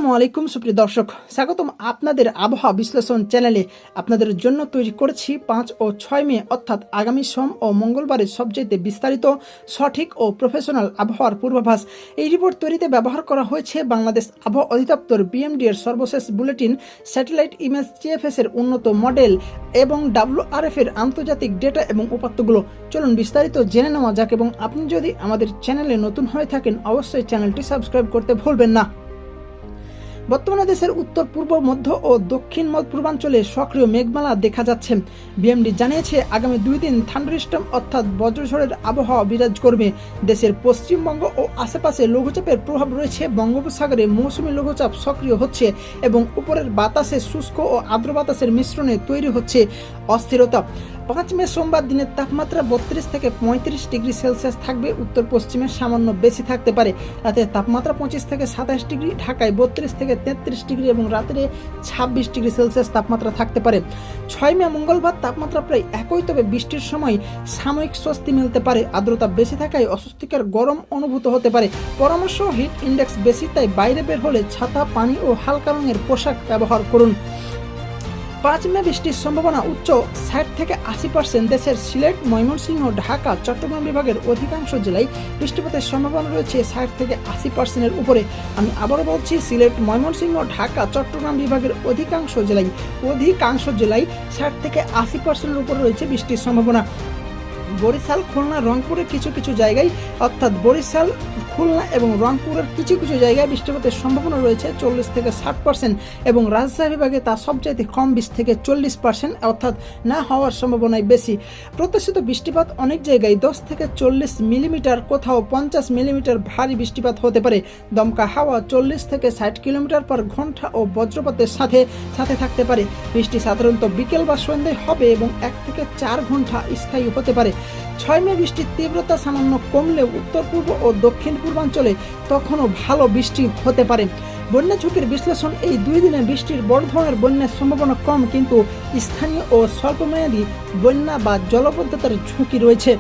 আসসালামু আলাইকুম সুপ্রিয় দর্শক, স্বাগতম আপনাদের আবহাওয়া বিশ্লেষণ চ্যানেলে। আপনাদের জন্য তৈরি করেছি 5 ও 6 মে অর্থাৎ আগামী সোম ও মঙ্গলবারের সবচেয়ে বিস্তারিত, সঠিক ও প্রফেশনাল আবহাওয়ার পূর্বাভাস। এই রিপোর্ট তৈরিতে ব্যবহার করা হয়েছে বাংলাদেশ আবহাওয়া অধিদপ্তর বিএমডি এর সর্বশেষ বুলেটিন, স্যাটেলাইট ইমেজ জিএফএস এর উন্নত মডেল এবং ডাব্লিউআরএফ এর আন্তর্জাতিক ডেটা এবং উপাত্তগুলো। চলুন বিস্তারিত জেনে নেওয়া যাক, এবং আপনি যদি আমাদের চ্যানেলে নতুন হয়ে থাকেন অবশ্যই চ্যানেলটি সাবস্ক্রাইব করতে ভুলবেন না। বর্তমানে দেশের উত্তর পূর্ব, মধ্য ও দক্ষিণ পূর্বাঞ্চলে সক্রিয় মেঘমালা দেখা যাচ্ছে। বিএমডি জানিয়েছে আগামী 2 দিন থান্ডারস্টর্ম অর্থাৎ বজ্রঝড়ের আবহাওয়া বিরাজ করবে। দেশের পশ্চিমবঙ্গ ও আশেপাশে লঘুচাপের প্রভাব রয়েছে। বঙ্গোপসাগরে মৌসুমী লঘুচাপ সক্রিয় হচ্ছে এবং উপরের বাতাসে শুষ্ক ও আর্দ্র বাতাসের মিশ্রণে তৈরি হচ্ছে অস্থিরতা। 5 মে সোমবার দিনের তাপমাত্রা 32 থেকে 35 ডিগ্রি সেলসিয়াস থাকবে। উত্তর পশ্চিমে সামান্য বেশি থাকতে পারে। রাতের তাপমাত্রা 25 থেকে 27 ডিগ্রি, ঢাকায় 32 থেকে 33 ডিগ্রি এবং রাত্রে 26 ডিগ্রি সেলসিয়াস তাপমাত্রা থাকতে পারে। 6 মে মঙ্গলবার তাপমাত্রা প্রায় একই, তবে বৃষ্টির সময় সাময়িক স্বস্তি মিলতে পারে। আর্দ্রতা বেশি থাকায় অস্বস্তিকর গরম অনুভূত হতে পারে। পরামর্শ: হিট ইন্ডেক্স বেশি, তাই বাইরে বের হলে ছাতা, পানি ও হালকা রঙের পোশাক ব্যবহার করুন। 5 মে বৃষ্টির সম্ভাবনা উচ্চ 60 থেকে 80%। দেশের সিলেট, ময়মনসিংহ, ঢাকা, চট্টগ্রাম বিভাগের অধিকাংশ জেলায় বৃষ্টিপাতের সম্ভাবনা রয়েছে 60 থেকে 80%-এর উপরে। আমি আবারও বলছি, সিলেট, ময়মনসিংহ, ঢাকা, চট্টগ্রাম বিভাগের অধিকাংশ জেলায় 60 থেকে 80%-এর উপরে রয়েছে বৃষ্টির সম্ভাবনা। বরিশাল, খুলনা, রংপুরের কিছু কিছু জায়গায় অর্থাৎ বরিশাল, খুলনা এবং রংপুরের কিছু কিছু জায়গায় বৃষ্টিপাতের সম্ভাবনা রয়েছে 40 থেকে 60%, এবং রাজশাহী বিভাগে তা সবচাইতে কম 20 থেকে 40%, অর্থাৎ না হওয়ার সম্ভাবনাই বেশি। প্রত্যাশিত বৃষ্টিপাত অনেক জায়গায় 10 থেকে 40 মিলিমিটার, কোথাও 50 মিলিমিটার ভারী বৃষ্টিপাত হতে পারে। দমকা হাওয়া 40 থেকে 60 কিলোমিটার পার ঘন্টা ও বজ্রপাতের সাথে সাথে থাকতে পারে। বৃষ্টি সাধারণত বিকেল বা সন্ধ্যায় হবে এবং 1 থেকে 4 ঘন্টা স্থায়ী হতে পারে। 6 মে বৃষ্টির তীব্রতা সামান্য কমলেও উত্তর পূর্ব ও দক্ষিণ পূর্বাঞ্চলে তখনও ভালো বৃষ্টি হতে পারে। বন্যা ঝুঁকির বিশ্লেষণ: এই 2 দিনে বৃষ্টির বড় ধরনের বন্যার সম্ভাবনা কম, কিন্তু স্থানীয় ও স্বল্পমেয়াদী বন্যা বা জলবদ্ধতার ঝুঁকি রয়েছে।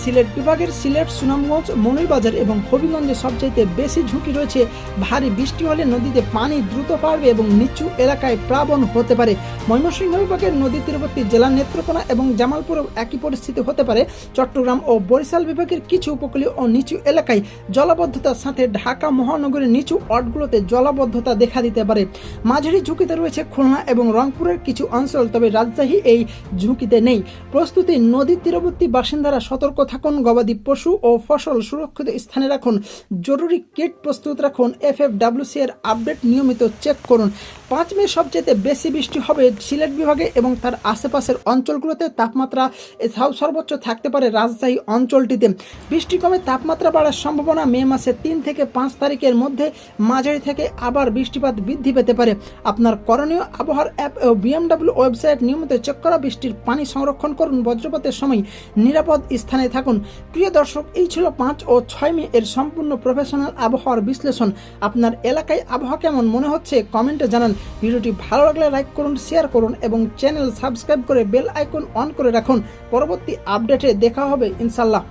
সিলেট বিভাগের সিলেট, সুনামগঞ্জ, মৌলভীবাজার এবং হবিগঞ্জে সবচাইতে বেশি ঝুঁকি রয়েছে। ভারী বৃষ্টি হলে নদীতে পানি দ্রুত বাড়বে এবং নিচু এলাকায় প্লাবন হতে পারে। ময়মনসিংহ বিভাগের নদী তীরবর্তী জেলা নেত্রকোনা এবং জামালপুরেও একই পরিস্থিতি হতে পারে। চট্টগ্রাম ও বরিশাল বিভাগের কিছু উপকূলীয় ও নিচু এলাকায় জলাবদ্ধতার সাথে ঢাকা মহানগরের নিচু ওয়ার্ডগুলোতে জলাবদ্ধতা দেখা দিতে পারে। মাঝারি ঝুঁকিতে রয়েছে খুলনা এবং রংপুরের কিছু অঞ্চল, তবে রাজশাহী এই ঝুঁকিতে নেই। প্রস্তুতি: নদী তীরবর্তী বাসিন্দারা সতর্ক থাকুন, গবাদি পশু ও ফসল সুরক্ষিত স্থানে রাখুন, জরুরি কিট প্রস্তুত রাখুন, FFWC এর আপডেট নিয়মিত চেক করুন। 5 মে সবচেয়ে বেশি বৃষ্টি হবে সিলেট বিভাগে এবং তার আশেপাশের অঞ্চলগুলোতে। তাপমাত্রা সর্বোচ্চ থাকতে পারে রাজশাহী অঞ্চলটিতে। বৃষ্টি কমে তাপমাত্রা বাড়ার সম্ভাবনা। মে মাসের 3 থেকে 5 তারিখের মধ্যে মাঝারি থেকে আবার বৃষ্টিপাত বৃদ্ধি পেতে পারে। আপনার করণীয়: আবহাওয়ার অ্যাপ ও বিএমডব্লিউ ওয়েবসাইট নিয়মিত চেক করা, বৃষ্টির পানি সংরক্ষণ করুন, বজ্রপাতের সময় নিরাপদ স্থানে থাকুন। প্রিয় দর্শক, এই ছিল 5 ও 6 মে এর সম্পূর্ণ প্রফেশনাল আবহাওয়ার বিশ্লেষণ। আপনার এলাকায় আবহাওয়া কেমন মনে হচ্ছে কমেন্টে জানান। ভিডিওটি ভালো লাগলে লাইক করুন, শেয়ার করুন এবং চ্যানেল সাবস্ক্রাইব করে বেল আইকন অন করে রাখুন। পরবর্তী আপডেটে দেখা হবে ইনশাল্লাহ।